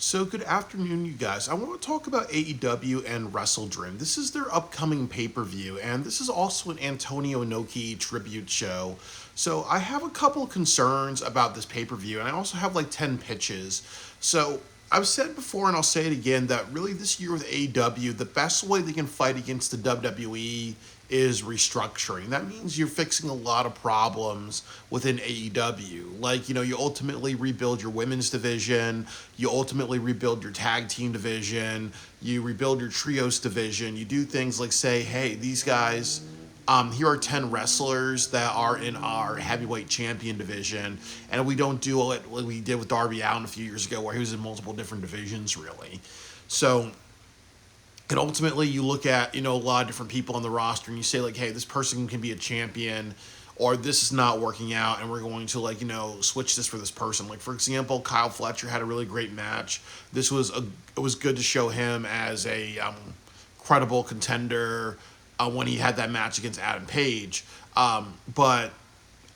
So, good afternoon, you guys. I want to talk about AEW and Wrestle Dream. This is their upcoming pay per view, and this is also an Antonio Inoki tribute show. So, I have a couple of concerns about this pay per view, and I also have like 10 pitches. So, I've said before, and I'll say it again, that really this year with AEW, the best way they can fight against the WWE is restructuring. That means you're fixing a lot of problems within AEW. Like, you ultimately rebuild your women's division, you ultimately rebuild your tag team division, you rebuild your trios division. You do things like say, hey, these guys, here are 10 wrestlers that are in our heavyweight champion division, and we don't do it like we did with Darby Allin a few years ago where he was in multiple different divisions, really. So, and ultimately, you look at a lot of different people on the roster, and you say like, hey, this person can be a champion, or this is not working out, and we're going to switch this for this person. Like for example, Kyle Fletcher had a really great match. It was good to show him as a credible contender when he had that match against Adam Page. But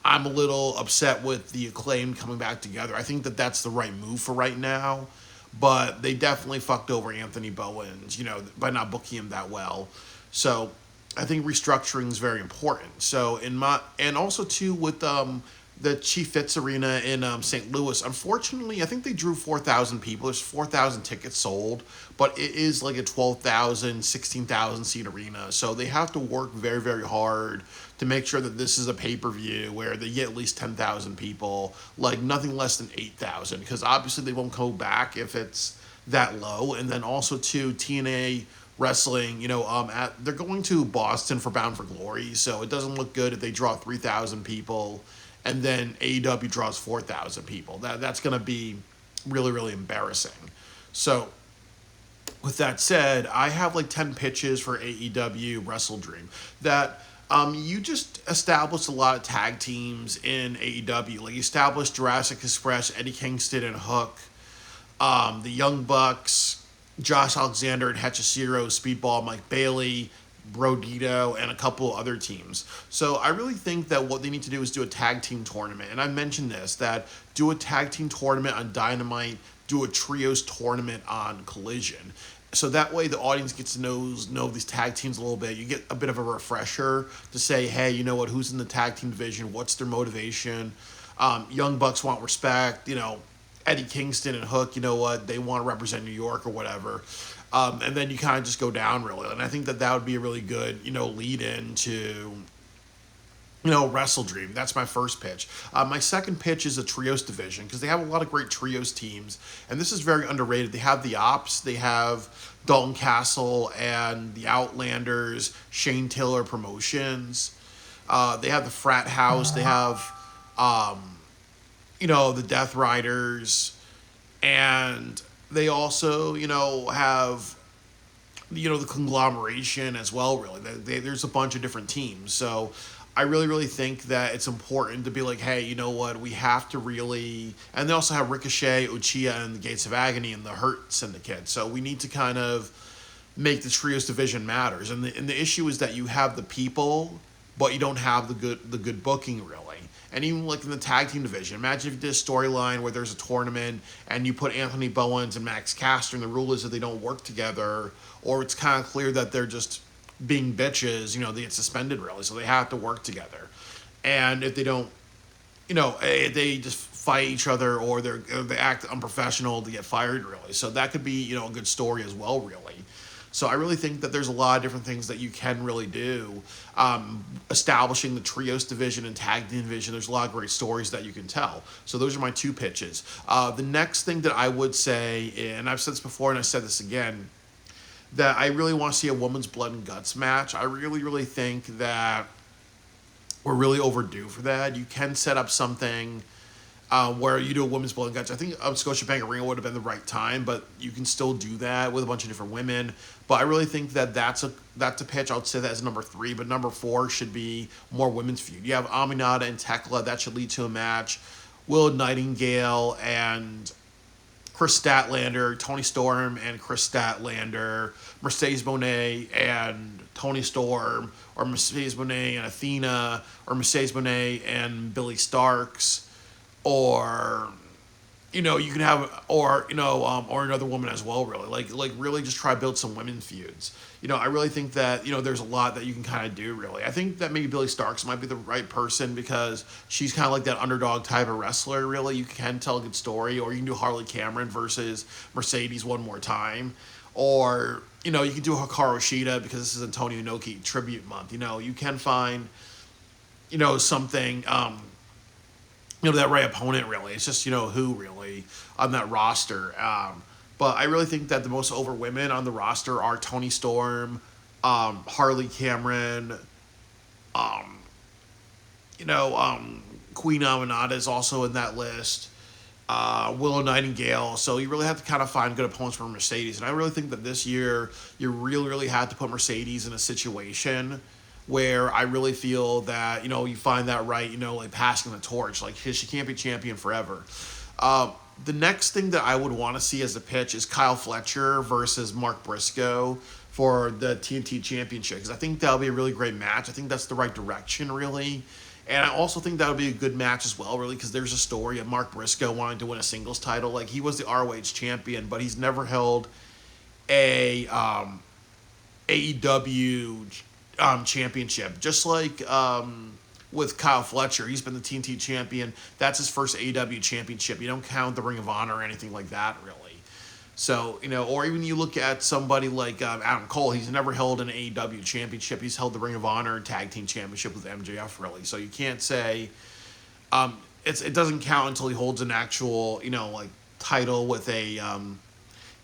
I'm a little upset with the Acclaim coming back together. I think that that's the right move for right now, but they definitely fucked over Anthony Bowens, by not booking him that well. So I think restructuring is very important. So and also too with the Chief Fitz Arena in St. Louis. Unfortunately, I think they drew 4,000 people. There's 4,000 tickets sold, but it is like a 12,000, 16,000 seat arena. So they have to work very, very hard to make sure that this is a pay-per-view where they get at least 10,000 people, like nothing less than 8,000, because obviously they won't go back if it's that low. And then also too, TNA wrestling, they're going to Boston for Bound for Glory, so it doesn't look good if they draw 3,000 people and then AEW draws 4,000 people. That's going to be really, really embarrassing. So, with that said, I have like 10 pitches for AEW Wrestle Dream that you just established a lot of tag teams in AEW. Like you established Jurassic Express, Eddie Kingston and Hook, the Young Bucks, Josh Alexander and Hechicero, Speedball, Mike Bailey, Brodito, and a couple other teams. So I really think that what they need to do is do a tag team tournament. And I mentioned this, that do a tag team tournament on Dynamite, do a trios tournament on Collision. So that way the audience gets to know these tag teams a little bit. You get a bit of a refresher to say, hey, you know what, who's in the tag team division? What's their motivation? Young Bucks want respect, Eddie Kingston and Hook, you know what, they want to represent New York or whatever. And then you kind of just go down really. And I think that would be a really good, lead in to, Wrestle Dream. That's my first pitch. My second pitch is a trios division because they have a lot of great trios teams. And this is very underrated. They have the Ops, they have Dalton Castle and the Outlanders, Shane Taylor Promotions. They have the Frat House. They have, the Death Riders. And they also, have, the conglomeration as well, really. There's a bunch of different teams. So I really, really think that it's important to be like, hey, you know what, we have to really... And they also have Ricochet, Uchiha, and the Gates of Agony and the Hurt Syndicate. So we need to kind of make the trios division matters. And the issue is that you have the people, but you don't have the good booking, really. And even like in the tag team division, imagine if you did a storyline where there's a tournament and you put Anthony Bowens and Max Caster, and the rule is that they don't work together, or it's kind of clear that they're just being bitches, they get suspended really, so they have to work together. And if they don't, if they just fight each other or they act unprofessional, they get fired really. So that could be, a good story as well, really. So I really think that there's a lot of different things that you can really do. Establishing the trios division and tag team division, there's a lot of great stories that you can tell. So those are my two pitches. The next thing that I would say, and I've said this before and I said this again, that I really want to see a women's blood and guts match. I really, really think that we're really overdue for that. You can set up something where you do a women's blood and guts. I think Scotiabank Arena would have been the right time, but you can still do that with a bunch of different women. But I really think that that's a pitch. I would say that as number 3, but number 4 should be more women's feud. You have Aminata and Tekla. That should lead to a match. Will Nightingale and Chris Statlander, Tony Storm and Chris Statlander, Mercedes Moné and Tony Storm, or Mercedes Moné and Athena, or Mercedes Moné and Billy Starks, or you can have, or another woman as well. Really, like really, just try to build some women feuds. I really think that there's a lot that you can kind of do. Really, I think that maybe Billy Starks might be the right person because she's kind of like that underdog type of wrestler. Really, you can tell a good story, or you can do Harley Cameron versus Mercedes one more time, or you can do Hikaru Shida because this is Antonio Inoki tribute month. You can find something. That right opponent really. It's just who really on that roster. But I really think that the most over women on the roster are Toni Storm, Harley Cameron, um, Queen Aminata is also in that list. Willow Nightingale. So you really have to kind of find good opponents for Mercedes. And I really think that this year you really, really had to put Mercedes in a situation where I really feel that you find that right, like passing the torch. Like she can't be champion forever. The next thing that I would want to see as a pitch is Kyle Fletcher versus Mark Briscoe for the TNT Championship because I think that'll be a really great match. I think that's the right direction, really. And I also think that would be a good match as well, really, because there's a story of Mark Briscoe wanting to win a singles title. Like, he was the ROH champion, but he's never held a AEW championship. Just like with Kyle Fletcher, he's been the TNT champion. That's his first AEW championship. You don't count the Ring of Honor or anything like that, really. So, or even you look at somebody like Adam Cole, he's never held an AEW championship. He's held the Ring of Honor Tag Team Championship with MJF, really. So you can't say it doesn't count until he holds an actual, like title with a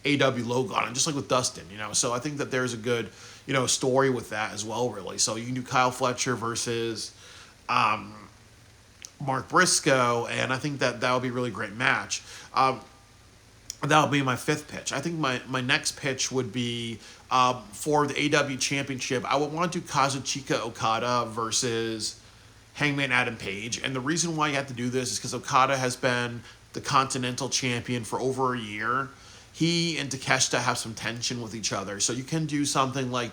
AEW logo on it, just like with Dustin, So I think that there's a good, story with that as well, really. So you can do Kyle Fletcher versus Mark Briscoe, and I think that would be a really great match. That would be my fifth pitch. I think my next pitch would be for the AEW Championship. I would want to do Kazuchika Okada versus Hangman Adam Page. And the reason why you have to do this is because Okada has been the Continental Champion for over a year. He and Takeshita have some tension with each other. So you can do something like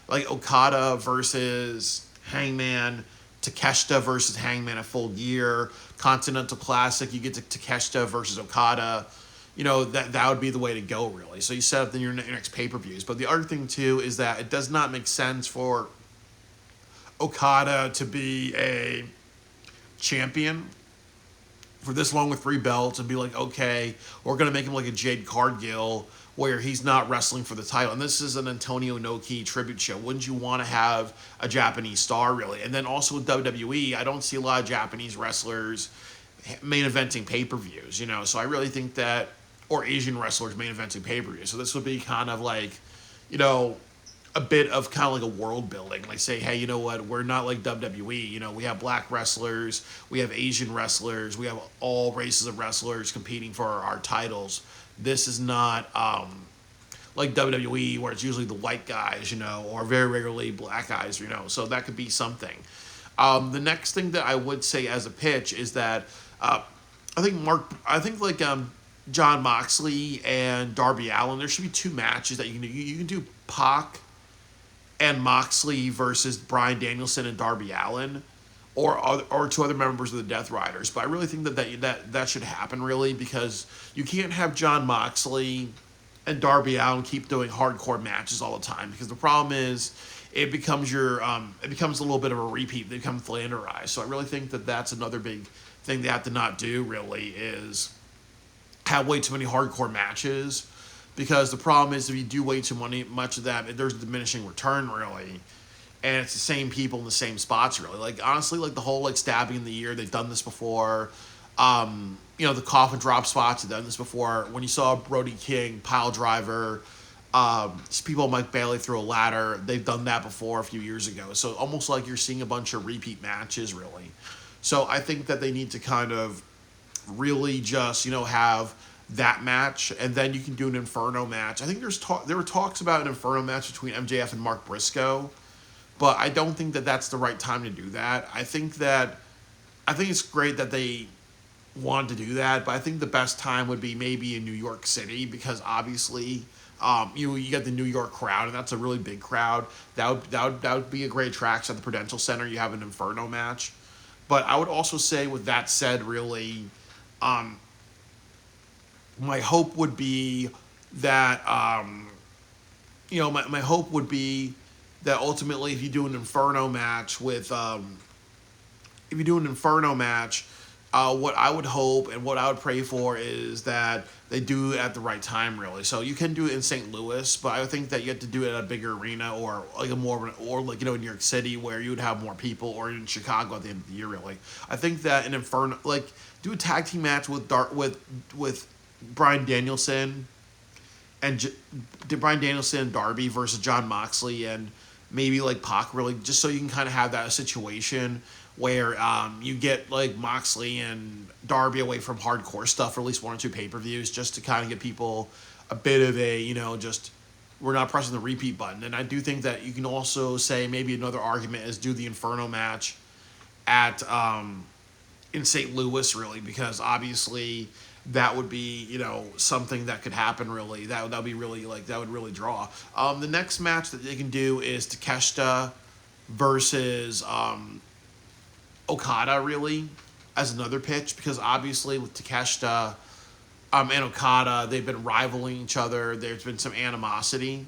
like Okada versus Hangman, Takeshita versus Hangman a full year, Continental Classic, you get to Takeshita versus Okada. That would be the way to go, really. So you set up your next pay-per-views. But the other thing, too, is that it does not make sense for Okada to be a champion for this long with 3 belts and be like, okay, we're going to make him like a Jade Cargill where he's not wrestling for the title. And this is an Antonio Inoki tribute show. Wouldn't you want to have a Japanese star, really? And then also with WWE, I don't see a lot of Japanese wrestlers main eventing pay-per-views, So I really think that, or Asian wrestlers main eventing pay-per-views. So this would be kind of like, a bit of kind of like a world building. Like say, hey, you know what? We're not like WWE. We have black wrestlers, we have Asian wrestlers, we have all races of wrestlers competing for our titles. This is not like WWE where it's usually the white guys, or very rarely black guys, So that could be something. The next thing that I would say as a pitch is that I think like John Moxley and Darby Allin, there should be 2 matches that you can do. You can do Pac and Moxley versus Bryan Danielson and Darby Allin, or 2 other members of the Death Riders. But I really think that should happen, really, because you can't have John Moxley and Darby Allin keep doing hardcore matches all the time, because the problem is it becomes a little bit of a repeat. They become flanderized. So I really think that that's another big thing they have to not do, really, is have way too many hardcore matches, because the problem is if you do way too much of that, there's a diminishing return, really, and it's the same people in the same spots, really. Like, honestly, like the whole like stabbing in the ear, they've done this before. The coffin drop spots, they've done this before. When you saw Brody King pile driver, people Mike Bailey through a ladder, they've done that before a few years ago. So almost like you're seeing a bunch of repeat matches, really. So I think that they need to kind of really just have that match, and then you can do an Inferno match. I think there were talks about an Inferno match between MJF and Mark Briscoe, but I don't think that that's the right time to do that. I think it's great that they wanted to do that, but I think the best time would be maybe in New York City, because obviously you get the New York crowd, and that's a really big crowd. That would be a great attraction at the Prudential Center. You have an Inferno match. But I would also say, with that said, really, my hope would be that my hope would be that ultimately, if you do an Inferno match if you do an Inferno match, what I would hope and what I would pray for is that they do it at the right time, really. So you can do it in St. Louis, but I think that you have to do it at a bigger arena, or like a more, or like in New York City, where you would have more people, or in Chicago at the end of the year, really. I think that an Inferno, like, do a tag team match with Bryan Danielson and Bryan Danielson and Darby versus John Moxley and maybe like Pac, really, just so you can kind of have that situation where you get like Moxley and Darby away from hardcore stuff for at least one or two pay-per-views, just to kind of get people a bit of a, just we're not pressing the repeat button. And I do think that you can also say maybe another argument is do the Inferno match at in St. Louis, really, because obviously that would be, something that could happen, really. That would be really, like, that would really draw. The next match that they can do is Takeshita versus Okada, really, as another pitch, because obviously with Takeshita and Okada, they've been rivaling each other. There's been some animosity.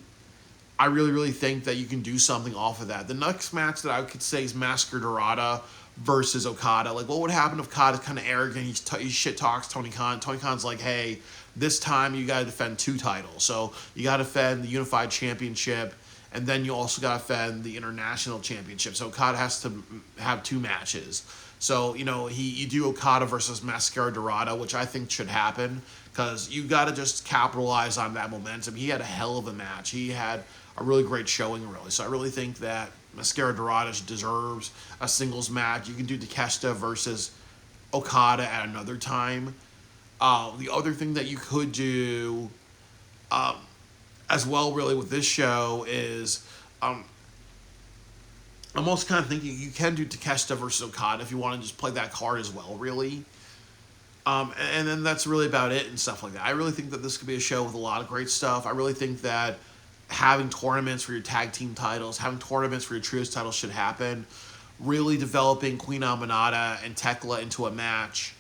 I really, really think that you can do something off of that. The next match that I could say is Masker Dorada versus Okada. Like, what would happen if Okada's kind of arrogant? He shit talks Tony Khan. Tony Khan's like, hey, this time you got to defend two titles. So you got to defend the Unified Championship, and then you also got to defend the International Championship. So Okada has to have two matches. So, you do Okada versus Mascara Dorada, which I think should happen, because you got to just capitalize on that momentum. He had a hell of a match. He had a really great showing, really. So I really think that Mascara Dorada deserves a singles match. You can do Takeshita versus Okada at another time. The other thing that you could do as well, really, with this show is I'm also kind of thinking you can do Takeshita versus Okada if you want to just play that card as well, really. And then that's really about it and stuff like that. I really think that this could be a show with a lot of great stuff. I really think that having tournaments for your tag team titles, having tournaments for your trios titles should happen. Really developing Queen Aminata and Tekla into a match.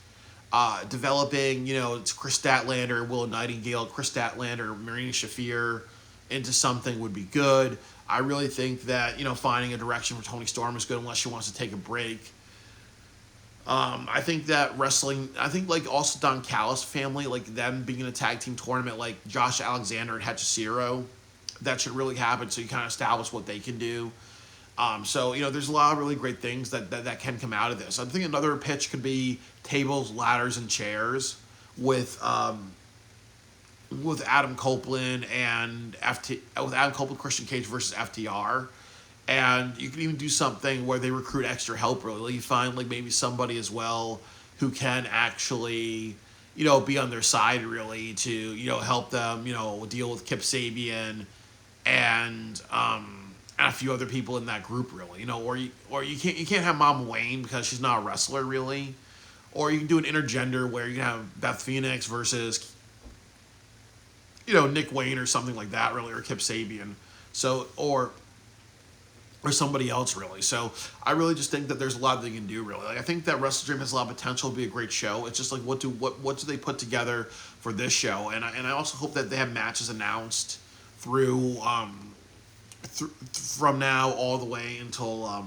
Developing, it's Chris Statlander, Will Nightingale, Chris Statlander, Marina Shafir into something would be good. I really think that, finding a direction for Tony Storm is good unless she wants to take a break. I think that like also Don Callis family, like them being in a tag team tournament, like Josh Alexander and Hechicero, that should really happen, so you kind of establish what they can do. So, there's a lot of really great things that can come out of this. I think another pitch could be tables, ladders, and chairs with Adam Copeland and Christian Cage versus FTR. And you can even do something where they recruit extra help, really. Like, you find, like, maybe somebody as well who can actually, be on their side, really, to, help them, deal with Kip Sabian and a few other people in that group, really. Or you can't have Mama Wayne because she's not a wrestler, really. Or you can do an intergender where you can have Beth Phoenix versus, Nick Wayne or something like that, really, or Kip Sabian. So, or somebody else, really. So I really just think that there's a lot they can do, really. Like, I think that Wrestle Dream has a lot of potential to be a great show. It's just like, what do they put together for this show? And I also hope that they have matches announced through from now all the way until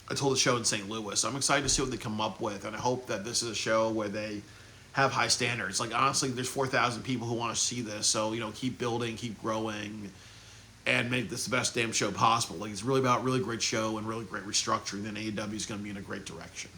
the show in St. Louis. I'm excited to see what they come up with, and I hope that this is a show where they have high standards. Like, honestly, there's 4,000 people who want to see this, so keep building, keep growing, and make this the best damn show possible. Like, it's really about a really great show and really great restructuring. Then AEW is going to be in a great direction.